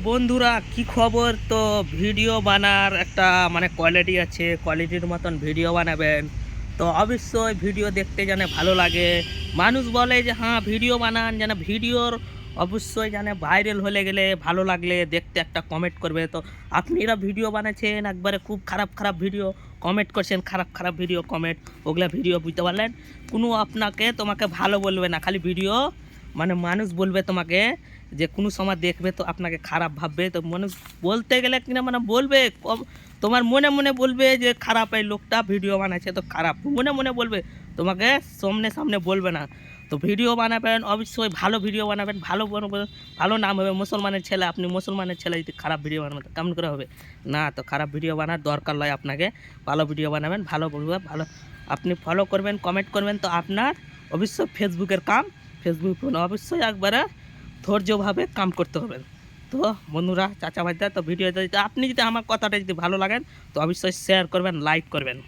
বন্ধুরা কি খবর? তো ভিডিও বানার একটা মানে কোয়ালিটি আছে, কোয়ালিটির মতন ভিডিও বানাবেন। তো অবশ্যই ভিডিও দেখতে যেন ভালো লাগে। মানুষ বলে যে হ্যাঁ ভিডিও বানান, যেন ভিডিওর অবশ্যই যেন ভাইরাল হলে গেলে ভালো লাগলে দেখতে একটা কমেন্ট করবে। তো আপনারা ভিডিও বানাচ্ছেন একবারে খুব খারাপ খারাপ ভিডিও কমেন্ট করছেন, খারাপ খারাপ ভিডিও কমেন্ট, ওগুলা ভিডিও বুঝতে পারলেন? কোনো তোমাকে ভালো বলবে না, খালি ভিডিও মানে মানুষ বলবে তোমাকে যে কোনো সময় দেখবে তো আপনাকে খারাপ ভাববে। তো মানুষ বলতে গেলে কিনা মানে বলবে তোমার মনে মনে বলবে যে খারাপ, এই লোকটা ভিডিও বানাচ্ছে তো খারাপ, মনে মনে বলবে, তোমাকে সামনে সামনে বলবে না। তো ভিডিও বানাবেন অবশ্যই, ভালো ভিডিও বানাবেন, ভালো ভালো নাম হবে। মুসলমানের ছেলে, আপনি মুসলমানের ছেলে যদি খারাপ ভিডিও বানাবেন তো কেমন করে হবে? না, তো খারাপ ভিডিও বানার দরকার নয় আপনাকে, ভালো ভিডিও বানাবেন, ভালো বলবে, ভালো আপনি ফলো করবেন, কমেন্ট করবেন, তো আপনার অবশ্যই ফেসবুকের কাম, ফেসবুক অবশ্যই একবারে ধৈর্যভাবে কাম করতে হবে। তো বন্ধুরা, চাচা ভাইরা, তো ভিডিও যদি আপনি যদি আমার কথাটা যদি ভালো লাগেন তো অবশ্যই শেয়ার করবেন, লাইক করবেন।